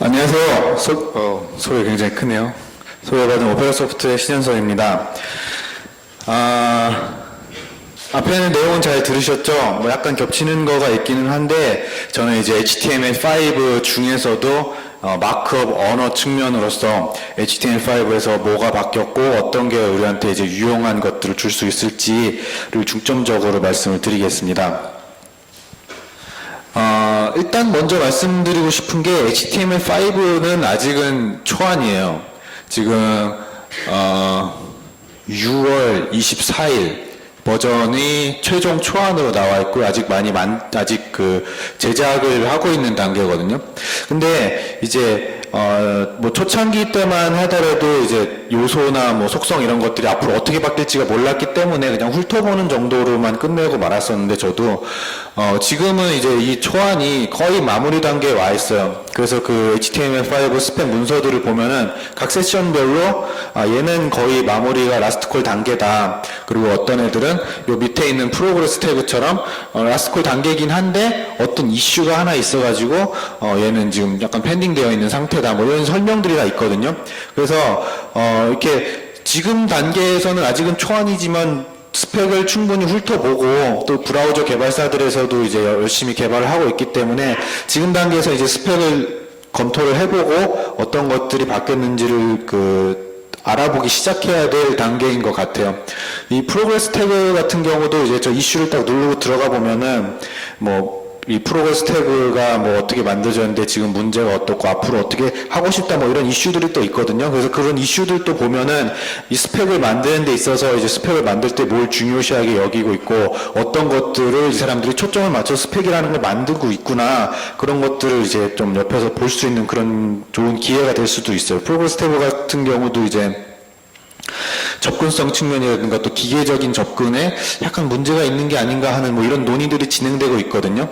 안녕하세요. 소리 굉장히 크네요. 소개받은 오페라 소프트의 신현석입니다. 앞에는 내용은 잘 들으셨죠? 뭐 약간 겹치는 거가 있기는 한데, 저는 이제 HTML5 중에서도 마크업 언어 측면으로서 HTML5에서 뭐가 바뀌었고, 어떤 게 우리한테 이제 유용한 것들을 줄 수 있을지를 중점적으로 말씀을 드리겠습니다. 일단 먼저 말씀드리고 싶은 게 HTML5는 아직은 초안이에요. 지금 6월 24일 버전이 최종 초안으로 나와 있고 아직 아직 그 제작을 하고 있는 단계거든요. 근데 이제 뭐 초창기 때만 하더라도 이제 요소나 뭐 속성 이런 것들이 앞으로 어떻게 바뀔지가 몰랐기 때문에 그냥 훑어보는 정도로만 끝내고 말았었는데 저도 지금은 이제 이 초안이 거의 마무리 단계에 와 있어요. 그래서 그 HTML5 스펙 문서들을 보면은 각 세션별로 얘는 거의 마무리가 라스트 콜 단계다. 그리고 어떤 애들은 요 밑에 있는 프로그레스 태그처럼 라스트 콜 단계이긴 한데 어떤 이슈가 하나 있어가지고 얘는 지금 약간 펜딩 되어 있는 상태다. 뭐 이런 설명들이 다 있거든요. 그래서 이렇게 지금 단계에서는 아직은 초안이지만 스펙을 충분히 훑어보고 또 브라우저 개발사들에서도 이제 열심히 개발을 하고 있기 때문에 지금 단계에서 이제 스펙을 검토를 해보고 어떤 것들이 바뀌었는지를 알아보기 시작해야 될 단계인 것 같아요. 이 프로그레스 태그 같은 경우도 이제 저 이슈를 딱 누르고 들어가 보면은 이 프로그레스 태그가 뭐 어떻게 만들어졌는데 지금 문제가 어떻고 앞으로 어떻게 하고 싶다 뭐 이런 이슈들이 또 있거든요. 그래서 그런 이슈들도 보면은 이 스펙을 만드는 데 있어서 이제 스펙을 만들 때 뭘 중요시하게 여기고 있고 어떤 것들을 이 사람들이 초점을 맞춰 스펙이라는 걸 만들고 있구나. 그런 것들을 이제 좀 옆에서 볼 수 있는 그런 좋은 기회가 될 수도 있어요. 프로그레스 태그 같은 경우도 이제 접근성 측면이라든가 또 기계적인 접근에 약간 문제가 있는 게 아닌가 하는 뭐 이런 논의들이 진행되고 있거든요.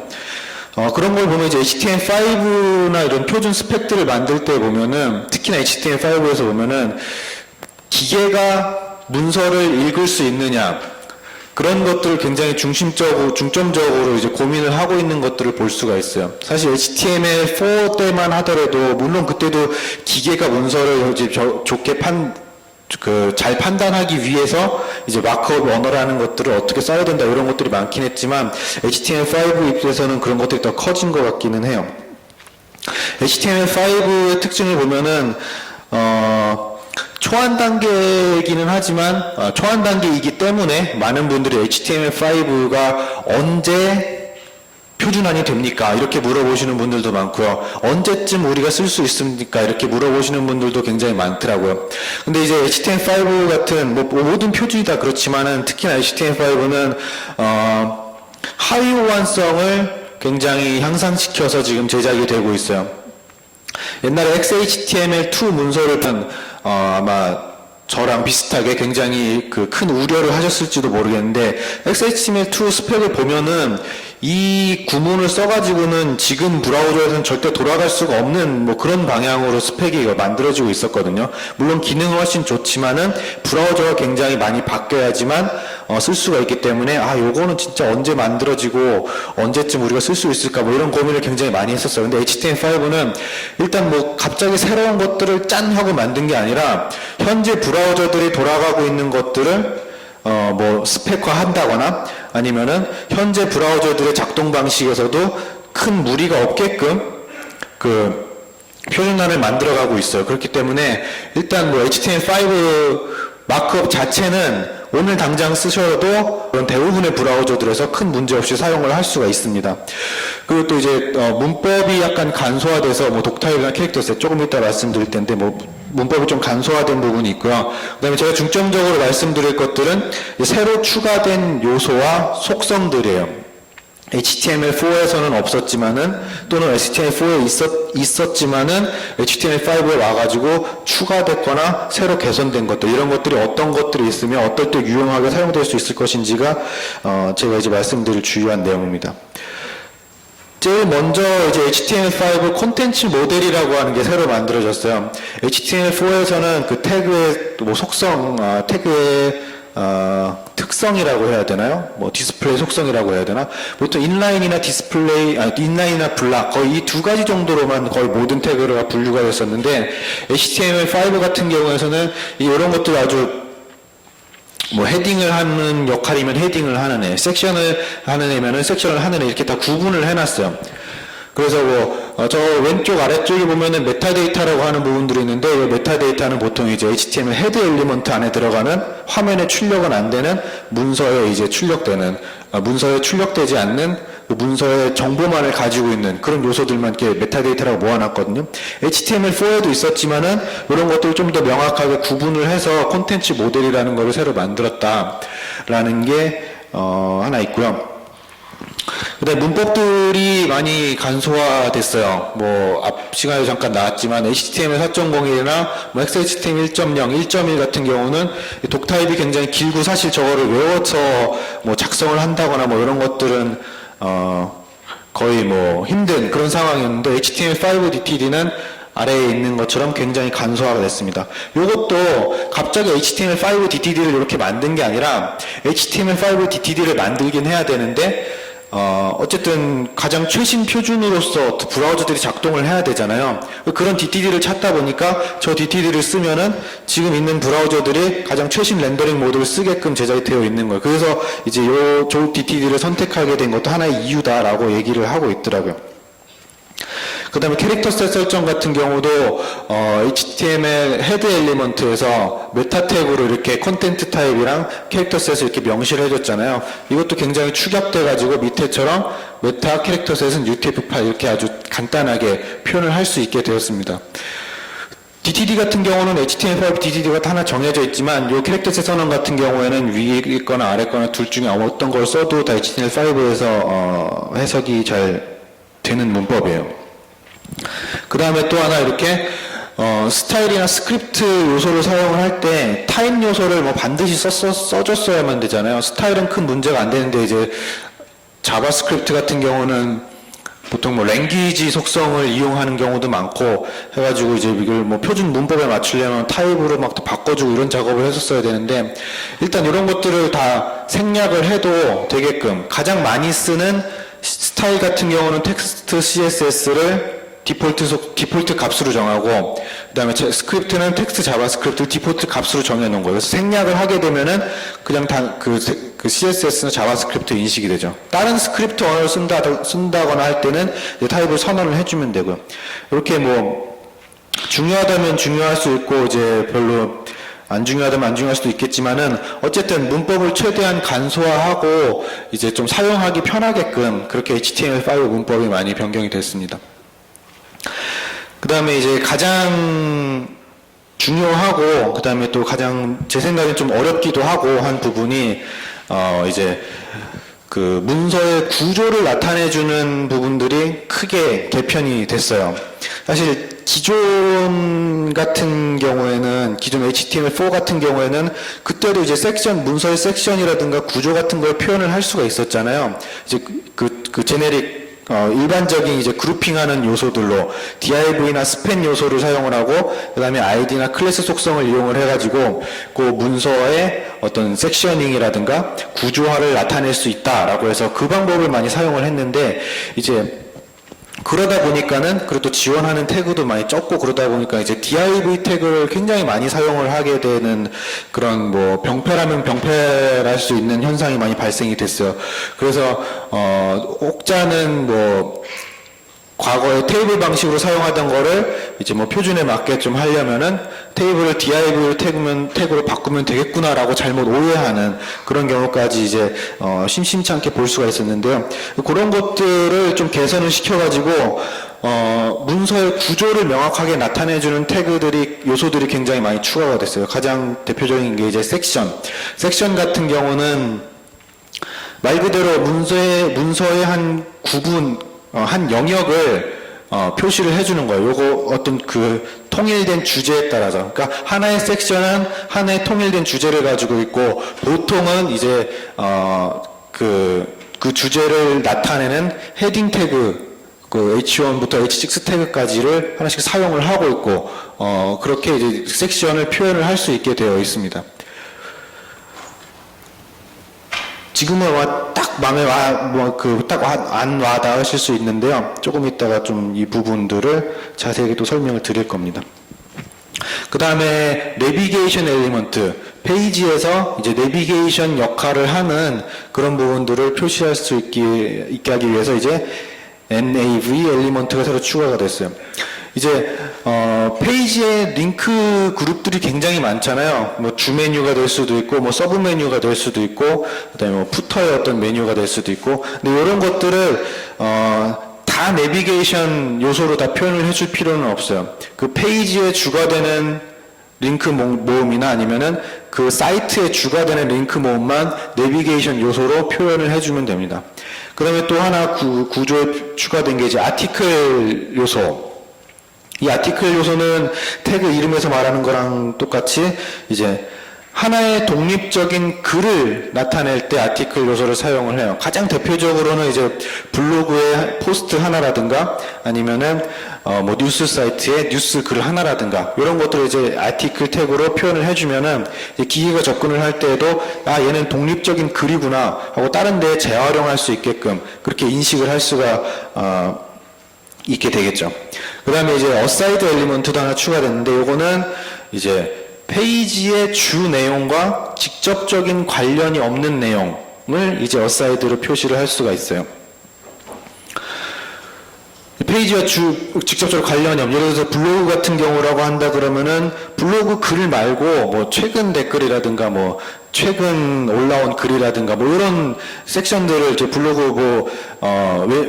그런 걸 보면 이제 HTML5나 이런 표준 스펙들을 만들 때 보면은 특히나 HTML5에서 보면은 기계가 문서를 읽을 수 있느냐 그런 것들을 굉장히 중점적으로 이제 고민을 하고 있는 것들을 볼 수가 있어요. 사실 HTML4 때만 하더라도 물론 그때도 기계가 문서를 이제 좋게 잘 판단하기 위해서 이제 마크업 언어라는 것들을 어떻게 써야 된다 이런 것들이 많긴 했지만 HTML5 입장에서는 그런 것들이 더 커진 것 같기는 해요. HTML5의 특징을 보면은 초안 단계이기는 하지만 초안 단계이기 때문에 많은 분들이 HTML5가 언제 표준안이 됩니까? 이렇게 물어보시는 분들도 많고요. 언제쯤 우리가 쓸 수 있습니까? 이렇게 물어보시는 분들도 굉장히 많더라고요. 근데 이제 HTML5 같은 모든 표준이 다 그렇지만은 특히나 HTML5는 하위 호환성을 굉장히 향상시켜서 지금 제작이 되고 있어요. 옛날에 XHTML2 문서를 아마 저랑 비슷하게 굉장히 큰 우려를 하셨을지도 모르겠는데 XHTML2 스펙을 보면은 이 구문을 써가지고는 지금 브라우저에서는 절대 돌아갈 수가 없는 뭐 그런 방향으로 스펙이 만들어지고 있었거든요. 물론 기능은 훨씬 좋지만은 브라우저가 굉장히 많이 바뀌어야지만 쓸 수가 있기 때문에 요거는 진짜 언제 만들어지고 언제쯤 우리가 쓸 수 있을까 뭐 이런 고민을 굉장히 많이 했었어요. 근데 HTML5는 일단 뭐 갑자기 새로운 것들을 짠 하고 만든 게 아니라 현재 브라우저들이 돌아가고 있는 것들을 뭐 스펙화 한다거나 아니면은 현재 브라우저들의 작동 방식에서도 큰 무리가 없게끔 표준안을 만들어가고 있어요. 그렇기 때문에 일단 뭐 HTML5 마크업 자체는 오늘 당장 쓰셔도 대부분의 브라우저들에서 큰 문제 없이 사용을 할 수가 있습니다. 그리고 또 이제 문법이 약간 간소화돼서 뭐 독타입이나 캐릭터셋 조금 이따 말씀드릴 텐데 뭐 문법이 좀 간소화된 부분이 있고요. 그 다음에 제가 중점적으로 말씀드릴 것들은 새로 추가된 요소와 속성들이에요. HTML4에서는 없었지만은 또는 HTML4에 있었지만은 HTML5에 와가지고 추가됐거나 새로 개선된 것들 이런 것들이 어떤 것들이 있으면 어떨 때 유용하게 사용될 수 있을 것인지가 제가 이제 말씀드릴 주요한 내용입니다. 제일 먼저 이제 HTML5 콘텐츠 모델이라고 하는 게 새로 만들어졌어요. HTML4에서는 그 태그의 뭐 속성, 태그의 특성이라고 해야 되나요? 뭐 디스플레이 속성이라고 해야 되나? 보통 인라인이나 인라인이나 블락 거의 이 두 가지 정도로만 거의 모든 태그가 분류가 됐었는데 HTML5 같은 경우에서는 이런 것들 아주 뭐 헤딩을 하는 역할이면 헤딩을 하는 애, 섹션을 하는 애면은 섹션을 하는 애 이렇게 다 구분을 해놨어요. 그래서 저 왼쪽 아래쪽에 보면은 메타데이터라고 하는 부분들이 있는데 이 메타데이터는 보통 이제 HTML 헤드 엘리먼트 안에 들어가는 화면에 출력은 안 되는 문서에 이제 출력되는 문서에 출력되지 않는 그 문서의 정보만을 가지고 있는 그런 요소들만 이렇게 메타데이터라고 모아놨거든요. HTML4에도 있었지만은 이런 것들을 좀 더 명확하게 구분을 해서 콘텐츠 모델이라는 거를 새로 만들었다라는 게 하나 있고요. 그다음에 문법들이 많이 간소화됐어요. 뭐 앞 시간에 잠깐 나왔지만 HTML 4.01이나 뭐 XHTML 1.0, 1.1 같은 경우는 독타입이 굉장히 길고 사실 저거를 외워서 뭐 작성을 한다거나 뭐 이런 것들은 거의 뭐 힘든 그런 상황이었는데 HTML5 DTD는 아래에 있는 것처럼 굉장히 간소화가 됐습니다. 이것도 갑자기 HTML5 DTD를 이렇게 만든 게 아니라 HTML5 DTD를 만들긴 해야 되는데 어쨌든 가장 최신 표준으로서 브라우저들이 작동을 해야 되잖아요. 그런 DTD를 찾다 보니까 저 DTD를 쓰면은 지금 있는 브라우저들이 가장 최신 렌더링 모드를 쓰게끔 제작이 되어 있는 거예요. 그래서 이제 저 DTD를 선택하게 된 것도 하나의 이유다라고 얘기를 하고 있더라고요. 그 다음에 캐릭터 셋 설정 같은 경우도 HTML 헤드 엘리먼트에서 메타 태그로 이렇게 컨텐트 타입이랑 캐릭터 셋을 이렇게 명시를 해줬잖아요. 이것도 굉장히 축약돼 가지고 밑에처럼 메타 캐릭터 셋은 UTF-8 이렇게 아주 간단하게 표현을 할 수 있게 되었습니다. DTD 같은 경우는 HTML5 DTD가 하나 정해져 있지만 이 캐릭터 셋 선언 같은 경우에는 위에 있거나 아래 거나 둘 중에 어떤 걸 써도 다 HTML5에서 해석이 잘 되는 문법이에요. 그 다음에 또 하나 이렇게 스타일이나 스크립트 요소를 사용을 할 때 타입 요소를 뭐 반드시 써줬어야만 되잖아요. 스타일은 큰 문제가 안 되는데 이제 자바스크립트 같은 경우는 보통 뭐 랭귀지 속성을 이용하는 경우도 많고 해가지고 이제 이걸 뭐 표준 문법에 맞추려면 타입으로 막 바꿔주고 이런 작업을 했었어야 되는데 일단 이런 것들을 다 생략을 해도 되게끔 가장 많이 쓰는 스타일 같은 경우는 텍스트 CSS를 디폴트 값으로 정하고 그 다음에 스크립트는 텍스트 자바스크립트를 디폴트 값으로 정해놓은 거예요. 그래서 생략을 하게 되면은 그냥 그 CSS는 자바스크립트 인식이 되죠. 다른 스크립트 언어를 쓴다거나 할 때는 타입을 선언을 해주면 되고요. 이렇게 뭐 중요하다면 중요할 수 있고 이제 별로 안 중요하다면 안 중요할 수도 있겠지만은 어쨌든 문법을 최대한 간소화하고 이제 좀 사용하기 편하게끔 그렇게 HTML5 문법이 많이 변경이 됐습니다. 그 다음에 이제 가장 중요하고 그 다음에 또 가장 제 생각엔 좀 어렵기도 하고 한 부분이 이제 그 문서의 구조를 나타내주는 부분들이 크게 개편이 됐어요. 사실 기존 같은 경우에는 기존 HTML4 같은 경우에는 그때도 이제 문서의 섹션이라든가 구조 같은 걸 표현을 할 수가 있었잖아요. 이제 그 제네릭 일반적인 이제 그룹핑하는 요소들로 div나 스팬 요소를 사용을 하고 그 다음에 id나 클래스 속성을 이용을 해가지고 그 문서의 어떤 섹셔닝이라든가 구조화를 나타낼 수 있다라고 해서 그 방법을 많이 사용을 했는데 이제 그러다 보니까는 그래도 지원하는 태그도 많이 적고 그러다 보니까 이제 div 태그를 굉장히 많이 사용을 하게 되는 그런 뭐 병폐라면 병폐할 수 있는 현상이 많이 발생이 됐어요. 그래서 혹자는 뭐 과거에 테이블 방식으로 사용하던 거를 이제 뭐 표준에 맞게 좀 하려면은 테이블을 div 태그로 바꾸면 되겠구나라고 잘못 오해하는 그런 경우까지 이제 심심치 않게 볼 수가 있었는데요. 그런 것들을 좀 개선을 시켜가지고 문서의 구조를 명확하게 나타내주는 요소들이 굉장히 많이 추가가 됐어요. 가장 대표적인 게 이제 섹션 같은 경우는 말 그대로 문서의 한 구분 한 영역을 표시를 해주는 거예요. 요거 어떤 그 통일된 주제에 따라서. 그러니까 하나의 섹션은 하나의 통일된 주제를 가지고 있고 보통은 이제 그 주제를 나타내는 헤딩 태그 그 H1부터 H6 태그까지를 하나씩 사용을 하고 있고 그렇게 이제 섹션을 표현을 할 수 있게 되어 있습니다. 지금은 딱 마음에 안 와닿으실 수 있는데요. 조금 이따가 좀 이 부분들을 자세하게 또 설명을 드릴 겁니다. 그 다음에 내비게이션 엘리먼트, 페이지에서 이제 내비게이션 역할을 하는 그런 부분들을 표시할 수 있게 하기 위해서 이제 NAV 엘리먼트가 새로 추가가 됐어요. 이제 페이지에 링크 그룹들이 굉장히 많잖아요. 뭐 주 메뉴가 될 수도 있고, 뭐 서브 메뉴가 될 수도 있고, 그다음에 뭐 푸터의 어떤 메뉴가 될 수도 있고, 근데 이런 것들을 다 내비게이션 요소로 다 표현을 해줄 필요는 없어요. 그 페이지에 주가 되는 링크 모음이나 아니면은 그 사이트에 주가 되는 링크 모음만 내비게이션 요소로 표현을 해주면 됩니다. 그 다음에 또 하나 구조에 추가된 게 이제 아티클 요소. 이 아티클 요소는 태그 이름에서 말하는 거랑 똑같이 이제 하나의 독립적인 글을 나타낼 때 아티클 요소를 사용을 해요. 가장 대표적으로는 이제 블로그의 포스트 하나라든가 아니면은 뭐 뉴스 사이트에 뉴스 글 하나라든가 이런 것들을 이제 아티클 태그로 표현을 해주면은 이제 기계가 접근을 할 때에도 얘는 독립적인 글이구나 하고 다른 데에 재활용할 수 있게끔 그렇게 인식을 할 수가 있게 되겠죠. 그 다음에 이제 어사이드 엘리먼트도 하나 추가됐는데 이거는 이제 페이지의 주 내용과 직접적인 관련이 없는 내용을 이제 어사이드로 표시를 할 수가 있어요. 페이지와 직접적으로 관련이 없는, 예를 들어서 블로그 같은 경우라고 한다 그러면은 블로그 글 말고 뭐 최근 댓글이라든가 뭐 최근 올라온 글이라든가 뭐 이런 섹션들을 이제 블로그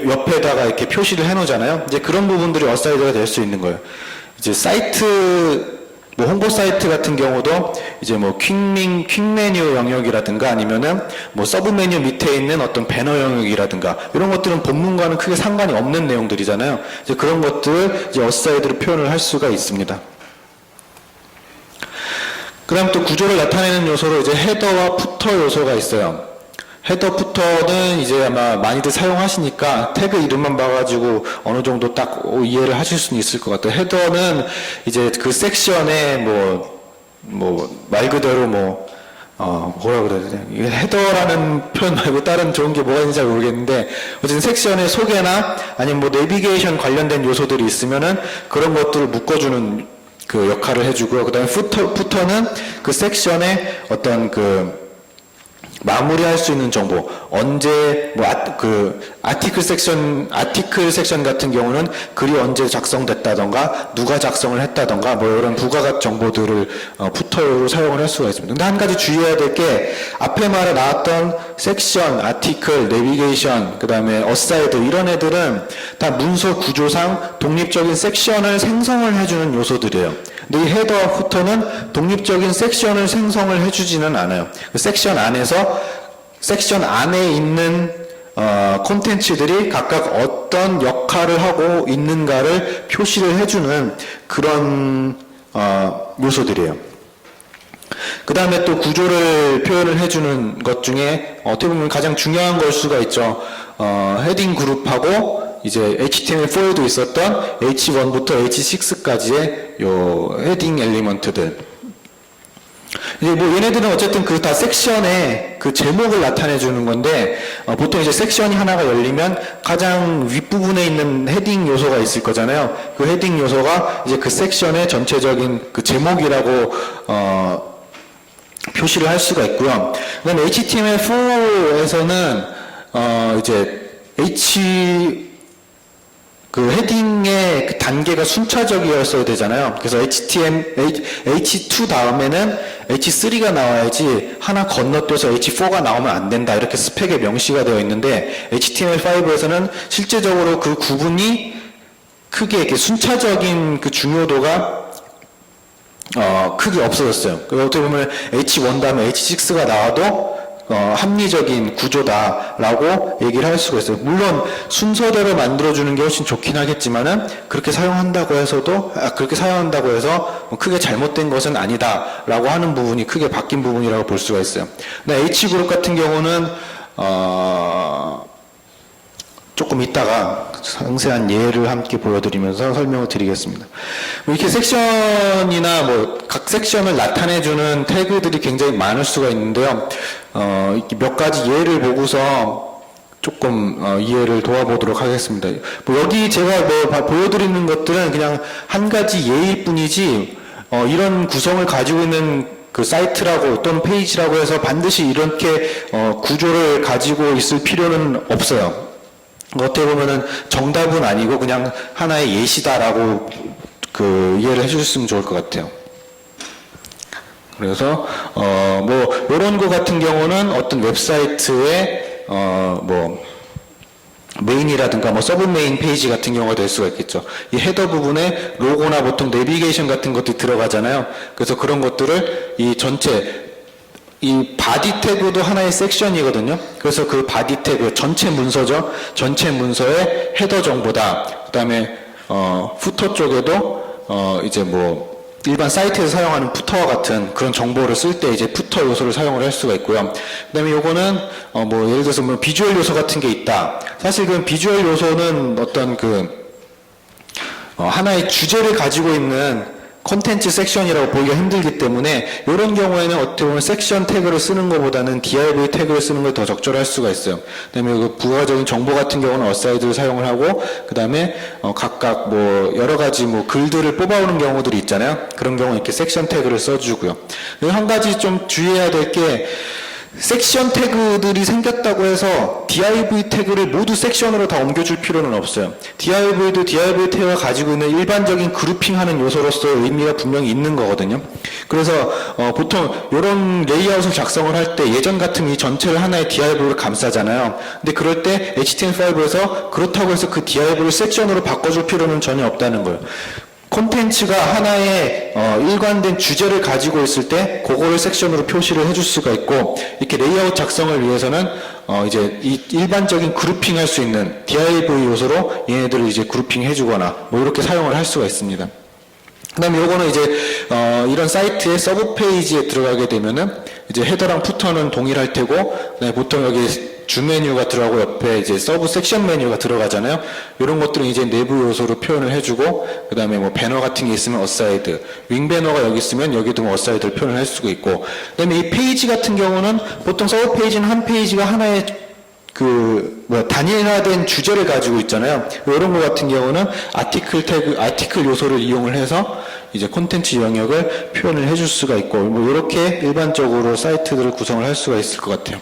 옆에다가 이렇게 표시를 해 놓잖아요. 이제 그런 부분들이 어사이드가 될 수 있는 거예요. 이제 사이트 뭐 홍보 사이트 같은 경우도 이제 뭐 퀵 메뉴 영역이라든가 아니면은 뭐 서브 메뉴 밑에 있는 어떤 배너 영역이라든가 이런 것들은 본문과는 크게 상관이 없는 내용들이잖아요. 이제 그런 것들을 이제 어사이드로 표현을 할 수가 있습니다. 그 다음 또 구조를 나타내는 요소로 이제 헤더와 푸터 요소가 있어요. 헤더 푸터는 이제 아마 많이들 사용하시니까 태그 이름만 봐가지고 어느 정도 딱 이해를 하실 수는 있을 것 같아요. 헤더는 이제 그 섹션에 말 그대로 뭐라 그래야 되나? 헤더라는 표현 말고 다른 좋은 게 뭐가 있는지 잘 모르겠는데, 어쨌든 섹션의 소개나 아니면 뭐 내비게이션 관련된 요소들이 있으면은 그런 것들을 묶어주는 그 역할을 해주고요. 그 다음에 푸터는 그 섹션의 어떤 마무리할 수 있는 정보, 언제 아티클 섹션 같은 경우는 글이 언제 작성됐다던가 누가 작성을 했다던가 뭐 이런 부가각 정보들을 푸터로 사용을 할 수가 있습니다. 근데 한 가지 주의해야 될 게 앞에 말에 나왔던 섹션, 아티클, 내비게이션, 그다음에 어사이드 이런 애들은 다 문서 구조상 독립적인 섹션을 생성을 해주는 요소들이에요. 근데 이 헤더와 푸터는 독립적인 섹션을 생성을 해주지는 않아요. 그 섹션 안에 있는 콘텐츠들이 각각 어떤 역할을 하고 있는가를 표시를 해주는 그런 요소들이에요. 그 다음에 또 구조를 표현을 해주는 것 중에 어떻게 보면 가장 중요한 걸 수가 있죠. 헤딩 그룹하고 이제 HTML4에도 있었던 H1부터 H6까지의 요 헤딩 엘리먼트들. 이제 뭐 얘네들은 어쨌든 그 다 섹션의 그 제목을 나타내 주는 건데, 보통 이제 섹션이 하나가 열리면 가장 윗부분에 있는 헤딩 요소가 있을 거잖아요. 그 헤딩 요소가 이제 그 섹션의 전체적인 그 제목이라고 표시를 할 수가 있고요. 그다음에 HTML4에서는 이제 그 헤딩의 그 단계가 순차적이었어야 되잖아요. 그래서 H2 다음에는 H3가 나와야지 하나 건너뛰어서 H4가 나오면 안 된다. 이렇게 스펙에 명시가 되어 있는데 HTML5에서는 실제적으로 그 구분이 크게 이렇게 순차적인 그 중요도가 크게 없어졌어요. 어떻게 보면 H1 다음에 H6가 나와도 합리적인 구조다라고 얘기를 할 수가 있어요. 물론 순서대로 만들어주는 게 훨씬 좋긴 하겠지만은 그렇게 사용한다고 해서 크게 잘못된 것은 아니다라고 하는 부분이 크게 바뀐 부분이라고 볼 수가 있어요. 근데 H그룹 같은 경우는 조금 이따가 상세한 예를 함께 보여드리면서 설명을 드리겠습니다. 이렇게 섹션이나 뭐 각 섹션을 나타내주는 태그들이 굉장히 많을 수가 있는데요. 이렇게 몇 가지 예를 보고서 조금 이해를 도와보도록 하겠습니다. 뭐 여기 제가 뭐 보여드리는 것들은 그냥 한 가지 예일 뿐이지 이런 구성을 가지고 있는 그 사이트라고 또는 페이지라고 해서 반드시 이렇게 구조를 가지고 있을 필요는 없어요. 어떻게 보면은 정답은 아니고 그냥 하나의 예시다라고 그 이해를 해주셨으면 좋을 것 같아요. 그래서 뭐 이런 거 같은 경우는 어떤 웹사이트의 뭐 메인이라든가 뭐 서브 메인 페이지 같은 경우가 될 수가 있겠죠. 이 헤더 부분에 로고나 보통 내비게이션 같은 것들이 들어가잖아요. 그래서 그런 것들을 이 전체 이 바디 태그도 하나의 섹션이거든요. 그래서 그 바디 태그 전체 문서죠. 전체 문서의 헤더 정보다. 그다음에 푸터 쪽에도 이제 뭐 일반 사이트에서 사용하는 푸터와 같은 그런 정보를 쓸 때 이제 푸터 요소를 사용을 할 수가 있고요. 그다음에 요거는 뭐 예를 들어서 뭐 비주얼 요소 같은 게 있다. 사실 그 비주얼 요소는 어떤 그 하나의 주제를 가지고 있는 콘텐츠 섹션이라고 보기가 힘들기 때문에 이런 경우에는 어떻게 보면 섹션 태그를 쓰는 것보다는 div 태그를 쓰는 걸 더 적절할 수가 있어요. 그다음에 그 부가적인 정보 같은 경우는 어사이드를 사용을 하고 그다음에 각각 뭐 여러 가지 뭐 글들을 뽑아오는 경우들이 있잖아요. 그런 경우 이렇게 섹션 태그를 써주고요. 그리고 한 가지 좀 주의해야 될 게 섹션 태그들이 생겼다고 해서 div 태그를 모두 섹션으로 다 옮겨줄 필요는 없어요. div도 div 태그가 가지고 있는 일반적인 그룹핑하는 요소로서의 의미가 분명히 있는 거거든요. 그래서 보통 이런 레이아웃을 작성을 할 때 예전 같으면 이 전체를 하나의 div로 감싸잖아요. 근데 그럴 때 HTML5에서 그렇다고 해서 그 div를 섹션으로 바꿔줄 필요는 전혀 없다는 거예요. 콘텐츠가 하나의 일관된 주제를 가지고 있을 때 그거를 섹션으로 표시를 해줄 수가 있고 이렇게 레이아웃 작성을 위해서는 이제 이 일반적인 그룹핑 할 수 있는 div 요소로 얘네들을 이제 그룹핑 해주거나 뭐 이렇게 사용을 할 수가 있습니다. 그 다음에 요거는 이제 이런 사이트의 서브 페이지에 들어가게 되면은 이제 헤더랑 푸터는 동일할 테고 그다음에 보통 여기 주 메뉴가 들어가고 옆에 이제 서브 섹션 메뉴가 들어가잖아요. 이런 것들은 이제 내부 요소로 표현을 해주고 그 다음에 뭐 배너 같은 게 있으면 어사이드, 윙 배너가 여기 있으면 여기도 뭐 어사이드를 표현을 할 수가 있고 그 다음에 이 페이지 같은 경우는 보통 서브 페이지는 한 페이지가 하나의 단일화된 주제를 가지고 있잖아요. 이런 것 같은 경우는 아티클 태그, 아티클 요소를 이용을 해서 이제 콘텐츠 영역을 표현을 해줄 수가 있고 뭐 이렇게 일반적으로 사이트들을 구성을 할 수가 있을 것 같아요.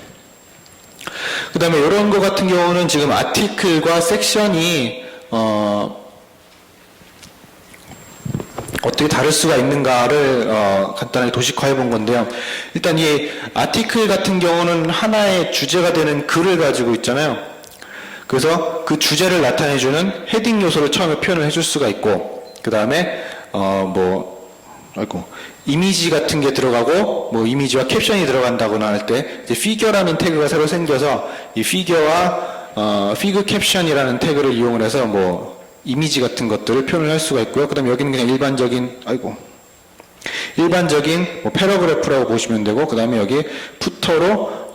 그 다음에 이런 거 같은 경우는 지금 아티클과 섹션이 어떻게 다를 수가 있는가를 간단하게 도식화해 본 건데요. 일단 이 아티클 같은 경우는 하나의 주제가 되는 글을 가지고 있잖아요. 그래서 그 주제를 나타내주는 헤딩 요소를 처음에 표현을 해줄 수가 있고 그 다음에 이미지 같은 게 들어가고 뭐 이미지와 캡션이 들어간다거나 할 때 이제 피겨라는 태그가 새로 생겨서 이 피겨와 피그 캡션이라는 태그를 이용을 해서 뭐 이미지 같은 것들을 표현을 할 수가 있고요. 그다음에 여기는 그냥 일반적인 뭐 패러그래프라고 보시면 되고 그다음에 여기 푸터로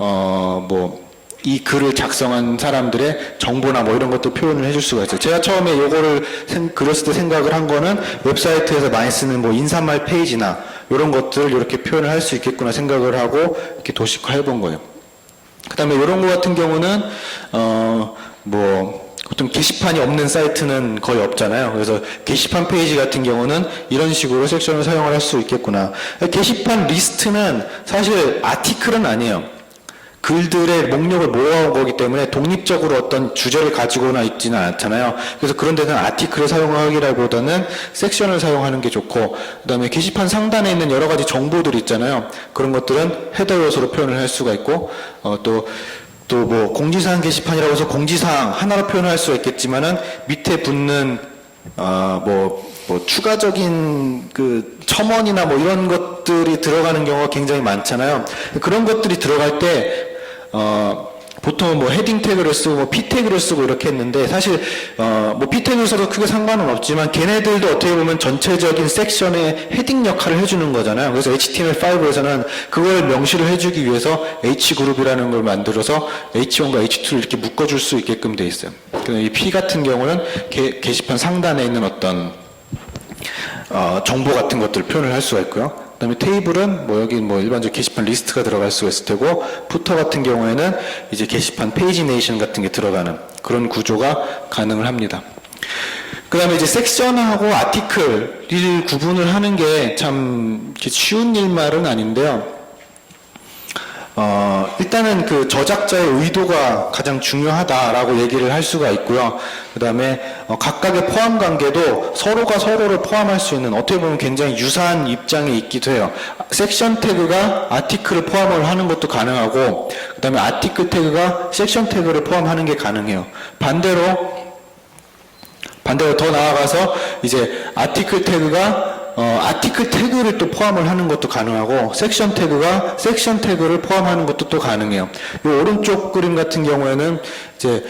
뭐 이 글을 작성한 사람들의 정보나 뭐 이런 것도 표현을 해줄 수가 있어요. 제가 처음에 요거를 그렸을 때 생각을 한 거는 웹사이트에서 많이 쓰는 뭐 인사말 페이지나 이런 것들을 이렇게 표현을 할 수 있겠구나 생각을 하고 이렇게 도식화해 본 거예요. 그 다음에 이런 거 같은 경우는 뭐 보통 게시판이 없는 사이트는 거의 없잖아요. 그래서 게시판 페이지 같은 경우는 이런 식으로 섹션을 사용을 할 수 있겠구나. 게시판 리스트는 사실 아티클은 아니에요. 글들의 목록을 모아온 거기 때문에 독립적으로 어떤 주제를 가지고나 있지는 않잖아요. 그래서 그런 데는 아티클을 사용하기라기보다는 섹션을 사용하는 게 좋고 그 다음에 게시판 상단에 있는 여러 가지 정보들 있잖아요. 그런 것들은 헤더 요소로 표현을 할 수가 있고 또 뭐 공지사항 게시판이라고 해서 공지사항 하나로 표현할 수가 있겠지만은 밑에 붙는 뭐 추가적인 그 첨언이나 뭐 이런 것들이 들어가는 경우가 굉장히 많잖아요. 그런 것들이 들어갈 때 보통 뭐 헤딩 태그를 쓰고 뭐 P 태그를 쓰고 이렇게 했는데 사실 뭐 P 태그를 써도 크게 상관은 없지만 걔네들도 어떻게 보면 전체적인 섹션의 헤딩 역할을 해주는 거잖아요. 그래서 HTML5에서는 그걸 명시를 해주기 위해서 H그룹이라는 걸 만들어서 H1과 H2를 이렇게 묶어줄 수 있게끔 돼 있어요. 이 P 같은 경우는 게시판 상단에 있는 어떤 정보 같은 것들을 표현을 할 수가 있고요. 그다음에 테이블은 뭐 여기 뭐 일반적 게시판 리스트가 들어갈 수가 있을 테고, 푸터 같은 경우에는 이제 게시판 페이지네이션 같은 게 들어가는 그런 구조가 가능을 합니다. 그다음에 이제 섹션하고 아티클을 구분을 하는 게 참 쉬운 일말은 아닌데요. 일단은 그 저작자의 의도가 가장 중요하다라고 얘기를 할 수가 있고요. 그 다음에 각각의 포함 관계도 서로가 서로를 포함할 수 있는, 어떻게 보면 굉장히 유사한 입장에 있기도 해요. 섹션 태그가 아티클을 포함을 하는 것도 가능하고, 그 다음에 아티클 태그가 섹션 태그를 포함하는 게 가능해요. 반대로 더 나아가서 이제 아티클 태그가 아티클 태그를 또 포함을 하는 것도 가능하고, 섹션 태그가 섹션 태그를 포함하는 것도 또 가능해요. 이 오른쪽 그림 같은 경우에는 이제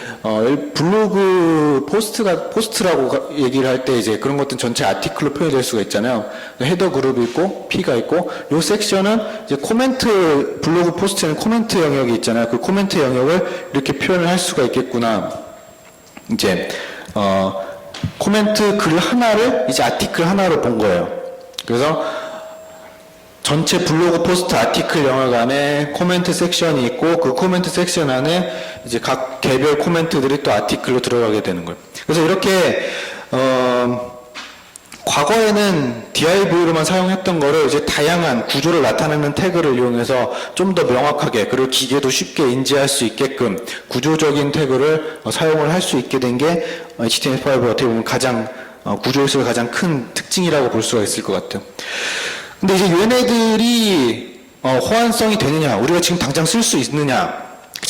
블로그 포스트라고 얘기를 할 때 이제 그런 것들은 전체 아티클로 표현될 수가 있잖아요. 헤더 그룹이 있고 P가 있고, 이 섹션은 이제 코멘트, 블로그 포스트에는 코멘트 영역이 있잖아요. 그 코멘트 영역을 이렇게 표현을 할 수가 있겠구나. 이제 코멘트 글 하나를 이제 아티클 하나로 본 거예요. 그래서 전체 블로그 포스트 아티클 영역 안에 코멘트 섹션이 있고, 그 코멘트 섹션 안에 이제 각 개별 코멘트들이 또 아티클로 들어가게 되는 거예요. 그래서 이렇게 과거에는 div로만 사용했던 거를 이제 다양한 구조를 나타내는 태그를 이용해서 좀 더 명확하게, 그리고 기계도 쉽게 인지할 수 있게끔 구조적인 태그를 사용을 할 수 있게 된 게 HTML5 어떻게 보면 가장 구조에서의 가장 큰 특징이라고 볼 수가 있을 것 같아요. 근데 이제 얘네들이 호환성이 되느냐, 우리가 지금 당장 쓸 수 있느냐,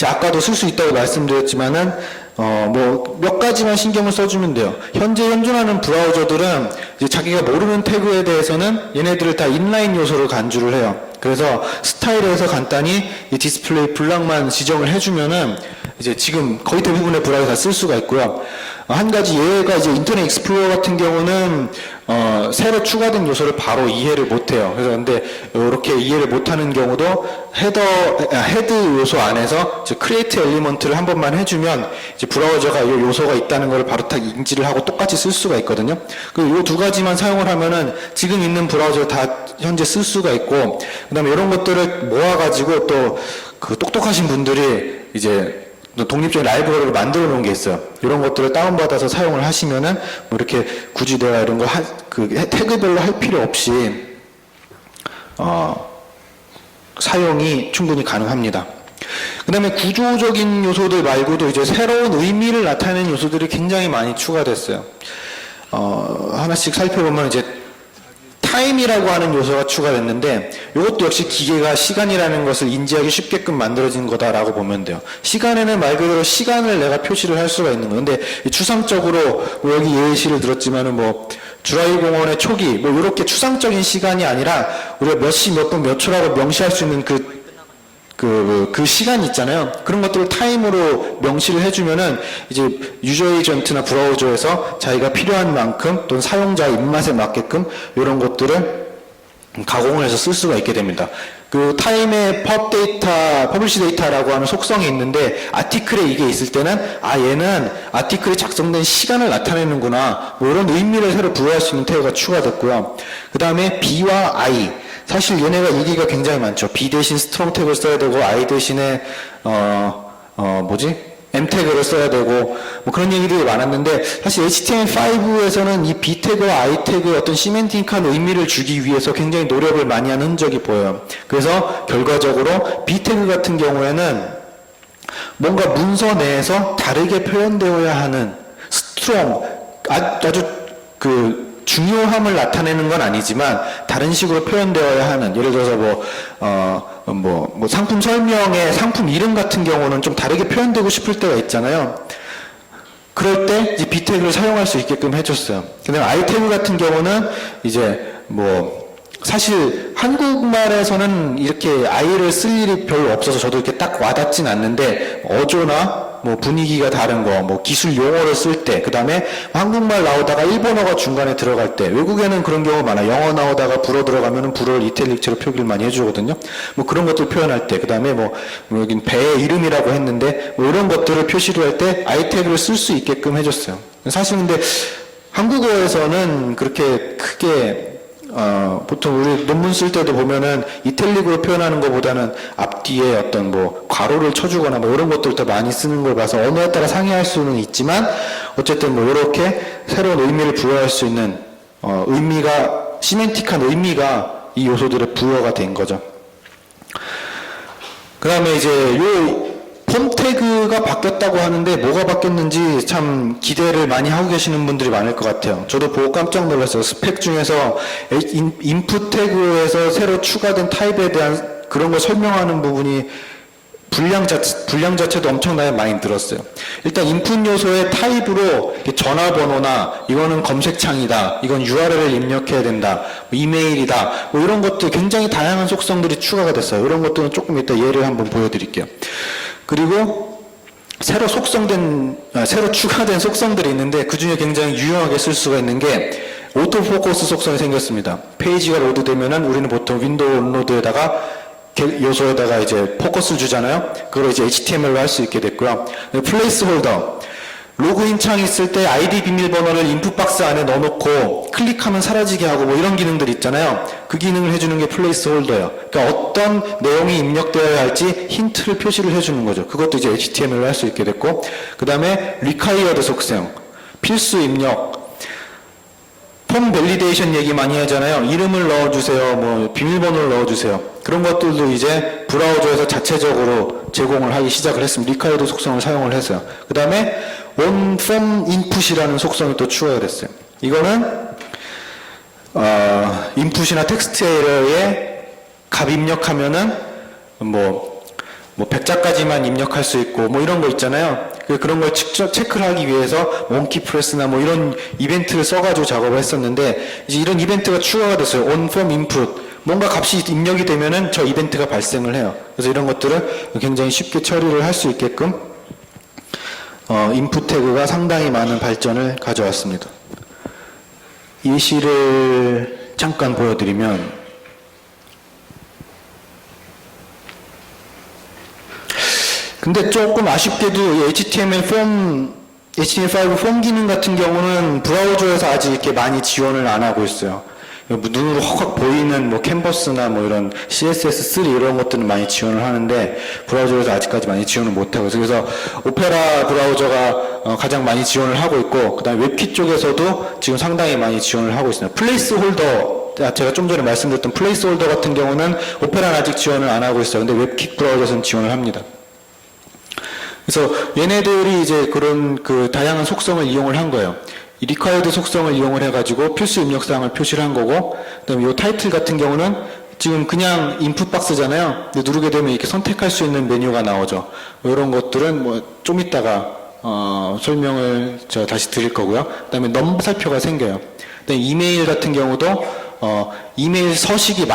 아까도 쓸 수 있다고 말씀드렸지만은 뭐 몇 가지만 신경을 써주면 돼요. 현재 현존하는 브라우저들은 이제 자기가 모르는 태그에 대해서는 얘네들을 다 인라인 요소로 간주를 해요. 그래서 스타일에서 간단히 이 디스플레이 블락만 지정을 해주면은 이제 지금 거의 대부분의 브라우저 다 쓸 수가 있고요. 한 가지 예가 이제 인터넷 익스플로러 같은 경우는 새로 추가된 요소를 바로 이해를 못해요. 그래서 근데 이렇게 이해를 못하는 경우도 헤드 요소 안에서 이제 크리에이트 엘리먼트를 한 번만 해주면 이제 브라우저가 이 요소가 있다는 걸 바로 딱 인지를 하고 똑같이 쓸 수가 있거든요. 그 이 두 가지만 사용을 하면은 지금 있는 브라우저 다 현재 쓸 수가 있고, 그다음에 이런 것들을 모아가지고 또 그 똑똑하신 분들이 이제 독립적인 라이브러리를 만들어 놓은 게 있어요. 이런 것들을 다운받아서 사용을 하시면은 뭐 이렇게 굳이 내가 이런 거 그 태그별로 할 필요 없이 사용이 충분히 가능합니다. 그 다음에 구조적인 요소들 말고도 이제 새로운 의미를 나타내는 요소들이 굉장히 많이 추가됐어요. 하나씩 살펴보면 이제 타임이라고 하는 요소가 추가됐는데, 이것도 역시 기계가 시간이라는 것을 인지하기 쉽게끔 만들어진 거다라고 보면 돼요. 시간에는 말 그대로 시간을 내가 표시를 할 수가 있는 거예요. 근데 추상적으로 뭐 여기 예시를 들었지만은 뭐 주라기 공원의 초기 뭐 이렇게 추상적인 시간이 아니라 우리가 몇 시 몇 분 몇 초라고 명시할 수 있는 그 시간 있잖아요. 그런 것들을 타임으로 명시를 해주면은 이제 유저 에이전트나 브라우저에서 자기가 필요한 만큼 또는 사용자의 입맛에 맞게끔 이런 것들을 가공을 해서 쓸 수가 있게 됩니다. 그 타임의 퍼블리시 데이터라고 하는 속성이 있는데, 아티클에 이게 있을 때는 얘는 아티클이 작성된 시간을 나타내는구나, 뭐 이런 의미를 새로 부여할 수 있는 태그가 추가됐고요. 그 다음에 B와 I, 사실 얘네가 얘기가 굉장히 많죠. B 대신 스트롱 태그를 써야 되고, I 대신에 M 태그를 써야 되고, 뭐 그런 얘기들이 많았는데, 사실 HTML5에서는 이 B 태그와 I 태그의 어떤 시멘틱한 의미를 주기 위해서 굉장히 노력을 많이 한 흔적이 보여요. 그래서 결과적으로 B 태그 같은 경우에는 뭔가 문서 내에서 다르게 표현되어야 하는 스트롱, 아주 중요함을 나타내는 건 아니지만 다른 식으로 표현되어야 하는, 예를 들어서 뭐 상품 설명의 상품 이름 같은 경우는 좀 다르게 표현되고 싶을 때가 있잖아요. 그럴 때 이 B 태그를 사용할 수 있게끔 해줬어요. 근데 I 태그 같은 경우는 이제 뭐 사실 한국말에서는 이렇게 I를 쓸 일이 별로 없어서 저도 이렇게 딱 와닿진 않는데, 어조나 뭐 분위기가 다른 거, 뭐 기술 용어를 쓸 때, 그 다음에 한국말 나오다가 일본어가 중간에 들어갈 때, 외국에는 그런 경우가 많아. 영어 나오다가 불어 들어가면은 불어를 이탈릭체로 표기를 많이 해주거든요. 뭐 그런 것들 표현할 때, 그 다음에 뭐 여긴 배의 이름이라고 했는데, 뭐 이런 것들을 표시를 할 때 아이태그를 쓸 수 있게끔 해줬어요. 사실 근데 한국어에서는 그렇게 크게 보통 우리 논문 쓸 때도 보면은 이탈릭으로 표현하는 것보다는 앞뒤에 어떤 뭐 괄호를 쳐주거나 뭐 이런 것들 더 많이 쓰는 걸 봐서 언어에 따라 상이할 수는 있지만 어쨌든 뭐 이렇게 새로운 의미를 부여할 수 있는 의미가 시멘틱한 의미가 이 요소들의 부여가 된 거죠. 그 다음에 이제 요 폼 태그가 바뀌었다고 하는데 뭐가 바뀌었는지 참 기대를 많이 하고 계시는 분들이 많을 것 같아요. 저도 보고 깜짝 놀랐어요. 스펙 중에서 인풋 태그에서 새로 추가된 타입에 대한 그런 걸 설명하는 부분이 분량 자체도 엄청나게 많이 늘었어요. 일단 인풋 요소의 타입으로 전화번호나 이거는 검색창이다, 이건 URL을 입력해야 된다, 뭐 이메일이다, 뭐 이런 것들 굉장히 다양한 속성들이 추가가 됐어요. 이런 것들은 조금 이따 예를 한번 보여드릴게요. 그리고 새로 추가된 속성들이 있는데 그 중에 굉장히 유용하게 쓸 수가 있는 게 오토 포커스 속성이 생겼습니다. 페이지가 로드되면은 우리는 보통 윈도우 온로드에다가 요소에다가 이제 포커스를 주잖아요. 그걸 이제 HTML로 할 수 있게 됐고요. 플레이스 홀더. 로그인 창이 있을 때 아이디 비밀번호를 인풋 박스 안에 넣어놓고 클릭하면 사라지게 하고 뭐 이런 기능들 있잖아요. 그 기능을 해주는 게 플레이스 홀더예요. 그러니까 어떤 내용이 입력되어야 할지 힌트를 표시를 해주는 거죠. 그것도 이제 HTML로 할 수 있게 됐고, 그 다음에 required 속성, 필수 입력, 폼 밸리데이션 얘기 많이 하잖아요. 이름을 넣어주세요. 뭐 비밀번호를 넣어주세요. 그런 것들도 이제 브라우저에서 자체적으로 제공을 하기 시작을 했습니다. 리카이드 속성을 사용을 해서요. 그 다음에 on from input이라는 속성이 또 추가가 됐어요. 이거는 인풋이나 텍스트 에러에 값 입력하면은 뭐 100자까지만 입력할 수 있고 뭐 이런 거 있잖아요. 그런 걸 직접 체크를 하기 위해서 몽키 프레스나 뭐 이런 이벤트를 써가지고 작업을 했었는데 이제 이런 이벤트가 추가가 됐어요. on from input. 뭔가 값이 입력이 되면은 저 이벤트가 발생을 해요. 그래서 이런 것들을 굉장히 쉽게 처리를 할 수 있게끔 인풋 태그가 상당히 많은 발전을 가져왔습니다. 예시를 잠깐 보여드리면 근데 조금 아쉽게도 HTML5 폼 기능 같은 경우는 브라우저에서 아직 이렇게 많이 지원을 안 하고 있어요. 눈으로 확확 보이는 뭐 캔버스나 뭐 이런 CSS3 이런 것들은 많이 지원을 하는데 브라우저에서 아직까지 많이 지원을 못하고 있어요. 그래서 오페라 브라우저가 가장 많이 지원을 하고 있고 그 다음에 웹킷 쪽에서도 지금 상당히 많이 지원을 하고 있습니다. 플레이스 홀더, 제가 좀 전에 말씀드렸던 플레이스 홀더 같은 경우는 오페라는 아직 지원을 안 하고 있어요. 근데 웹킷 브라우저에서는 지원을 합니다. 그래서 얘네들이 이제 그런 그 다양한 속성을 이용을 한 거예요. 이 required 속성을 이용을 해가지고 필수 입력사항을 표시를 한 거고, 그 다음에 이 타이틀 같은 경우는 지금 그냥 인풋 박스잖아요. 근데 누르게 되면 이렇게 선택할 수 있는 메뉴가 나오죠. 이런 것들은 뭐 좀 이따가 설명을 제가 다시 드릴 거고요. 그 다음에 넘버 살표가 생겨요. 그다음에 이메일 같은 경우도 이메일 서식이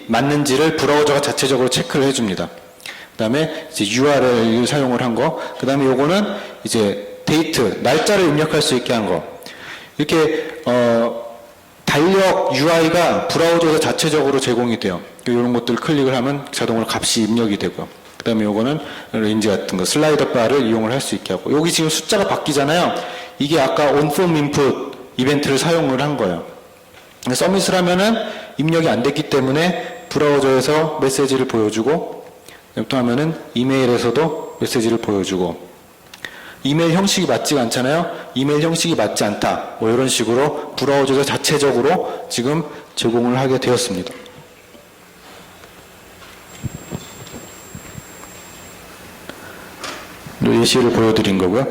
맞는지를 브라우저가 자체적으로 체크를 해줍니다. 그 다음에 이제 URL을 사용을 한 거, 그 다음에 요거는 이제 데이트, 날짜를 입력할 수 있게 한 거. 이렇게, 달력 UI가 브라우저에서 자체적으로 제공이 돼요. 이런 것들을 클릭을 하면 자동으로 값이 입력이 되고요. 그 다음에 요거는 레인지 같은 거, 슬라이더 바를 이용을 할 수 있게 하고. 여기 지금 숫자가 바뀌잖아요. 이게 아까 onFrom input 이벤트를 사용을 한 거예요. 서밋을 하면은 입력이 안 됐기 때문에 브라우저에서 메시지를 보여주고, 또 하면은 이메일에서도 메시지를 보여주고, 이메일 형식이 맞지가 않잖아요. 이메일 형식이 맞지 않다. 뭐 이런 식으로 브라우저에서 자체적으로 지금 제공을 하게 되었습니다. 예시를 보여드린 거고요.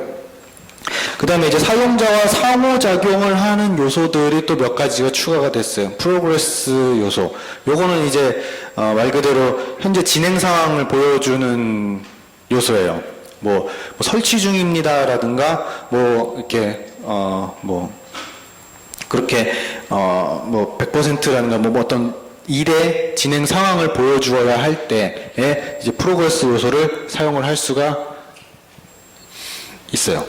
그 다음에 이제 사용자와 상호작용을 하는 요소들이 또 몇 가지가 추가가 됐어요. 프로그레스 요소. 요거는 이제 말 그대로 현재 진행 상황을 보여주는 요소예요. 뭐 설치 중입니다라든가 뭐 이렇게 그렇게 뭐 100%라든가 뭐 어떤 일의 진행 상황을 보여주어야 할 때에 이제 프로그레스 요소를 사용을 할 수가 있어요.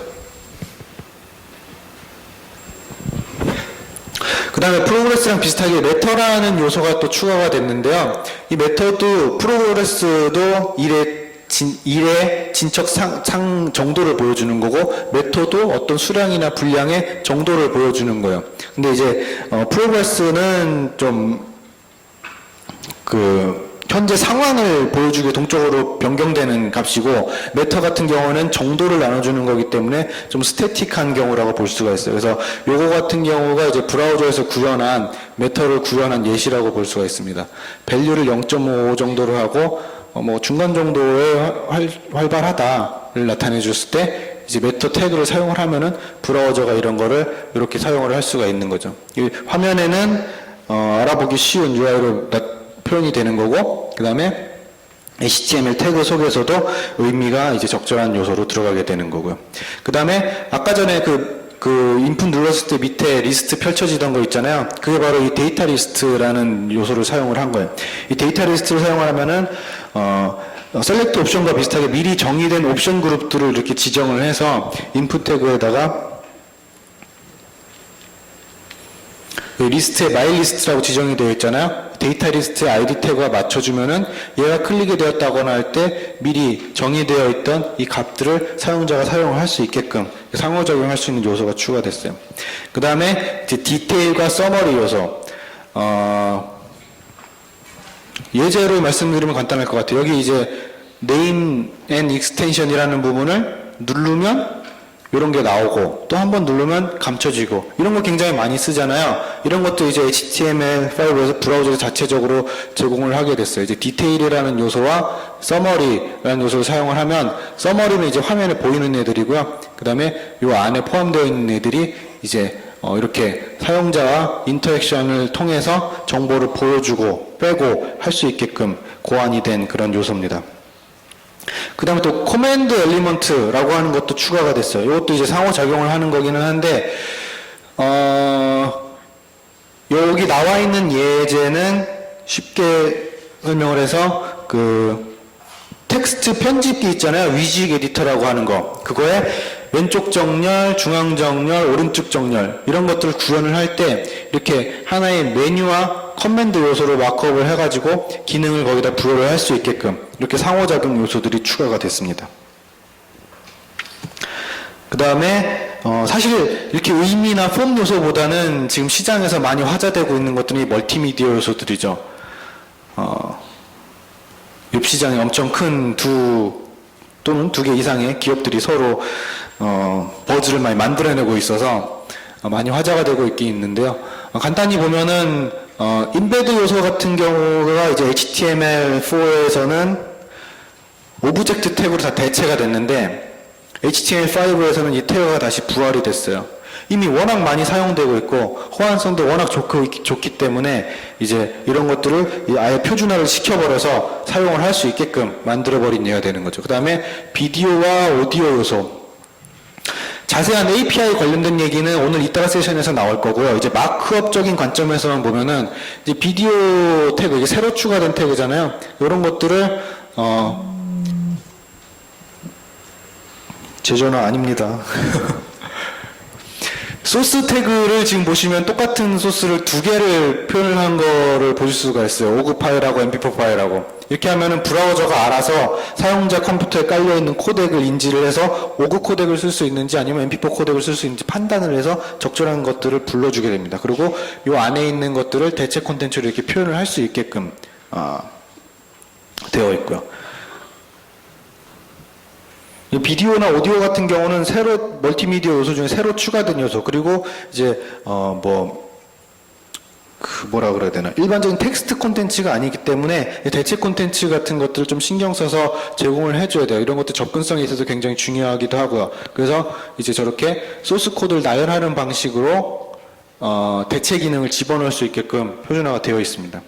그 다음에 프로그레스랑 비슷하게 매터라는 요소가 또 추가가 됐는데요. 이 매터도 프로그레스도 일의 진척 상 정도를 보여주는 거고, 매터도 어떤 수량이나 분량의 정도를 보여주는 거예요. 근데 이제 프로그레스는 좀 현재 상황을 보여주게 동적으로 변경되는 값이고, 매터 같은 경우는 정도를 나눠주는 거기 때문에 좀 스태틱한 경우라고 볼 수가 있어요. 그래서 요거 같은 경우가 이제 브라우저에서 구현한, 매터를 구현한 예시라고 볼 수가 있습니다. 밸류를 0.55 정도로 하고, 뭐 중간 정도의 활발하다를 나타내 줬을 때, 이제 매터 태그를 사용을 하면은 브라우저가 이런 거를 이렇게 사용을 할 수가 있는 거죠. 이 화면에는 알아보기 쉬운 UI로 표현이 되는 거고, 그 다음에 HTML 태그 속에서도 의미가 이제 적절한 요소로 들어가게 되는 거고요. 그 다음에 아까 전에 인풋 눌렀을 때 밑에 리스트 펼쳐지던 거 있잖아요. 그게 바로 이 데이터 리스트라는 요소를 사용을 한 거예요. 이 데이터 리스트를 사용하면은 셀렉트 옵션과 비슷하게 미리 정의된 옵션 그룹들을 이렇게 지정을 해서 인풋 태그에다가 리스트에 마이 리스트라고 지정이 되어 있잖아요. 데이터 리스트에 아이디 태그가 맞춰주면은 얘가 클릭이 되었다거나 할 때 미리 정의되어 있던 이 값들을 사용자가 사용을 할 수 있게끔 상호작용할 수 있는 요소가 추가됐어요. 그 다음에 디테일과 서머리 요소. 예제로 말씀드리면 간단할 것 같아요. 여기 이제 name and extension이라는 부분을 누르면 이런 게 나오고, 또 한 번 누르면 감춰지고, 이런 거 굉장히 많이 쓰잖아요. 이런 것도 이제 HTML5에서 브라우저 자체적으로 제공을 하게 됐어요. 이제 디테일이라는 요소와 서머리라는 요소를 사용을 하면, 서머리는 이제 화면에 보이는 애들이고요. 그 다음에 이 안에 포함되어 있는 애들이 이제 이렇게 사용자와 인터랙션을 통해서 정보를 보여주고 빼고 할 수 있게끔 고안이 된 그런 요소입니다. 그 다음에 또 코맨드 엘리먼트라고 하는 것도 추가가 됐어요. 이것도 이제 상호작용을 하는 거기는 한데, 여기 나와 있는 예제는 쉽게 설명을 해서 텍스트 편집기 있잖아요. 위직 에디터라고 하는 거. 그거에 왼쪽 정렬, 중앙 정렬, 오른쪽 정렬 이런 것들을 구현을 할 때 이렇게 하나의 메뉴와 커맨드 요소를 마크업을 해가지고 기능을 거기다 부여를 할 수 있게끔 이렇게 상호작용 요소들이 추가가 됐습니다. 그 다음에 사실 이렇게 의미나 폼 요소보다는 지금 시장에서 많이 화제되고 있는 것들이 멀티미디어 요소들이죠. 웹 시장에 엄청 큰 또는 두 개 이상의 기업들이 서로 버즈를 많이 만들어내고 있어서 많이 화제가 되고 있긴 있는데요. 간단히 보면은 인베드 요소 같은 경우가 이제 HTML4에서는 오브젝트 태그로 다 대체가 됐는데, HTML5에서는 이 태그가 다시 부활이 됐어요. 이미 워낙 많이 사용되고 있고 호환성도 워낙 좋기 때문에 이제 이런 것들을 아예 표준화를 시켜버려서 사용을 할 수 있게끔 만들어버린 예가 되는 거죠. 그 다음에 비디오와 오디오 요소. 자세한 API 관련된 얘기는 오늘 이따가 세션에서 나올 거고요. 이제 마크업적인 관점에서만 보면은 이제 비디오 태그, 이게 새로 추가된 태그잖아요. 이런 것들을 제 전화 아닙니다. 소스 태그를 지금 보시면 똑같은 소스를 두 개를 표현을 한 거를 보실 수가 있어요. 오그 파일하고 mp4 파일하고. 이렇게 하면은 브라우저가 알아서 사용자 컴퓨터에 깔려있는 코덱을 인지를 해서 오그 코덱을 쓸 수 있는지 아니면 mp4 코덱을 쓸 수 있는지 판단을 해서 적절한 것들을 불러주게 됩니다. 그리고 이 안에 있는 것들을 대체 콘텐츠로 이렇게 표현을 할 수 있게끔 되어 있고요. 비디오나 오디오 같은 경우는 새로 멀티미디어 요소 중에 새로 추가된 요소, 그리고 이제 뭐라 그래야 되나, 일반적인 텍스트 콘텐츠가 아니기 때문에 대체 콘텐츠 같은 것들을 좀 신경 써서 제공을 해줘야 돼요. 이런 것도 접근성에 있어서 굉장히 중요하기도 하고요. 그래서 이제 저렇게 소스 코드를 나열하는 방식으로 대체 기능을 집어넣을 수 있게끔 표준화가 되어 있습니다.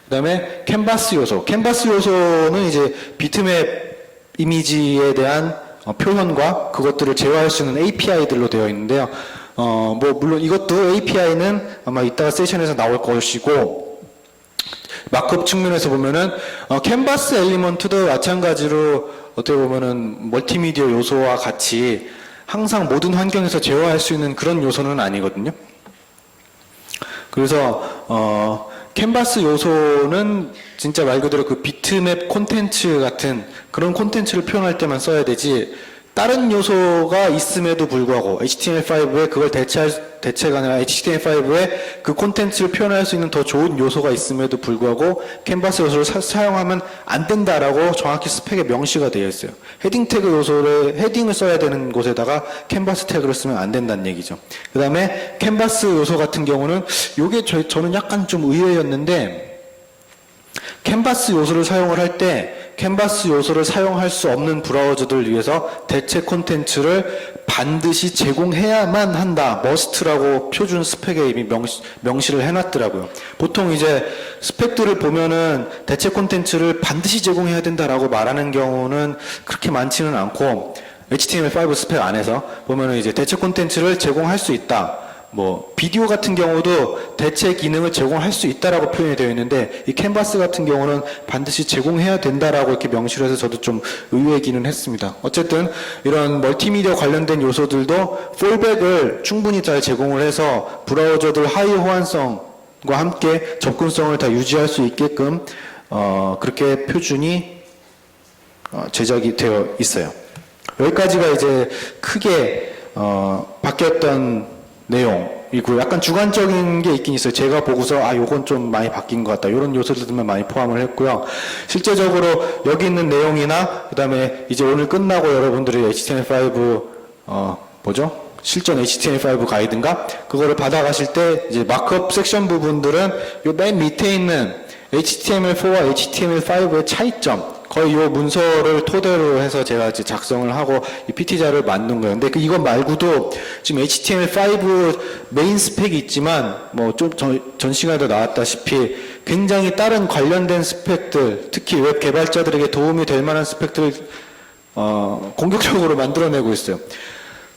그 다음에 캔버스 요소. 캔버스 요소는 이제 비트맵 이미지에 대한 표현과 그것들을 제어할 수 있는 API들로 되어 있는데요. 물론 이것도 API는 아마 이따가 세션에서 나올 것이고, 마크업 측면에서 보면은, 캔버스 엘리먼트도 마찬가지로 어떻게 보면은 멀티미디어 요소와 같이 항상 모든 환경에서 제어할 수 있는 그런 요소는 아니거든요. 그래서 캔버스 요소는 진짜 말 그대로 그 비트맵 콘텐츠 같은 그런 콘텐츠를 표현할 때만 써야 되지, 다른 요소가 있음에도 불구하고 HTML5에 그걸 대체가 아니라 HTML5에 그 콘텐츠를 표현할 수 있는 더 좋은 요소가 있음에도 불구하고 캔버스 요소를 사용하면 안 된다라고 정확히 스펙에 명시가 되어 있어요. 헤딩 태그 요소를 헤딩을 써야 되는 곳에다가 캔버스 태그를 쓰면 안 된다는 얘기죠. 그 다음에 캔버스 요소 같은 경우는 요게 저는 약간 좀 의외였는데, 캔버스 요소를 사용을 할 때 캔버스 요소를 사용할 수 없는 브라우저들을 위해서 대체 콘텐츠를 반드시 제공해야만 한다, 머스트라고 표준 스펙에 이미 명시를 해놨더라고요. 보통 이제 스펙들을 보면은 대체 콘텐츠를 반드시 제공해야 된다라고 말하는 경우는 그렇게 많지는 않고, HTML5 스펙 안에서 보면은 이제 대체 콘텐츠를 제공할 수 있다, 뭐 비디오 같은 경우도 대체 기능을 제공할 수 있다라고 표현이 되어 있는데, 이 캔버스 같은 경우는 반드시 제공해야 된다라고 이렇게 명시를 해서 저도 좀 의외이기는 했습니다. 어쨌든 이런 멀티미디어 관련된 요소들도 폴백을 충분히 잘 제공을 해서 브라우저들 하이 호환성과 함께 접근성을 다 유지할 수 있게끔 그렇게 표준이 제작이 되어 있어요. 여기까지가 이제 크게 바뀌었던 내용이고, 약간 주관적인 게 있긴 있어요. 제가 보고서 요건 좀 많이 바뀐 것 같다, 이런 요소들만 많이 포함을 했고요. 실제적으로 여기 있는 내용이나 그 다음에 이제 오늘 끝나고 여러분들이 HTML5 실전 HTML5 가이드인가 그거를 받아가실 때 이제 마크업 섹션 부분들은 요 맨 밑에 있는 HTML4와 HTML5의 차이점, 거의 이 문서를 토대로 해서 제가 이제 작성을 하고 이 PT자를 만든 거예요. 근데 이것 말고도 지금 HTML5 메인 스펙이 있지만, 뭐 좀 전 시간에도 나왔다시피 굉장히 다른 관련된 스펙들, 특히 웹 개발자들에게 도움이 될 만한 스펙들을 공격적으로 만들어내고 있어요.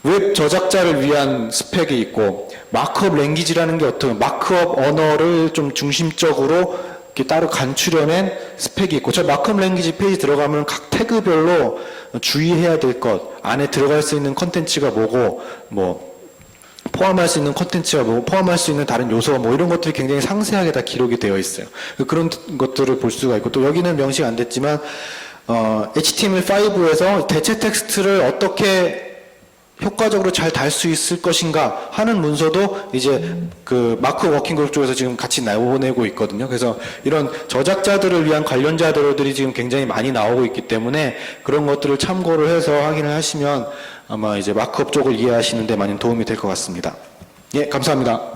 웹 저작자를 위한 스펙이 있고, 마크업 랭귀지라는 게 어떤 마크업 언어를 좀 중심적으로 이렇게 따로 간추려낸 스펙이 있고, 저 마크업 랭귀지 페이지 들어가면 각 태그별로 주의해야 될 것, 안에 들어갈 수 있는 컨텐츠가 뭐고, 뭐 포함할 수 있는 컨텐츠가 뭐고, 포함할 수 있는 다른 요소, 뭐 이런 것들이 굉장히 상세하게 다 기록이 되어 있어요. 그런 것들을 볼 수가 있고, 또 여기는 명시가 안 됐지만 HTML5에서 대체 텍스트를 어떻게 효과적으로 잘 달 수 있을 것인가 하는 문서도 이제 그 마크 워킹그룹 쪽에서 지금 같이 내보내고 있거든요. 그래서 이런 저작자들을 위한 관련 자료들이 지금 굉장히 많이 나오고 있기 때문에 그런 것들을 참고를 해서 확인을 하시면 아마 이제 마크업 쪽을 이해하시는 데 많이 도움이 될 것 같습니다. 예, 감사합니다.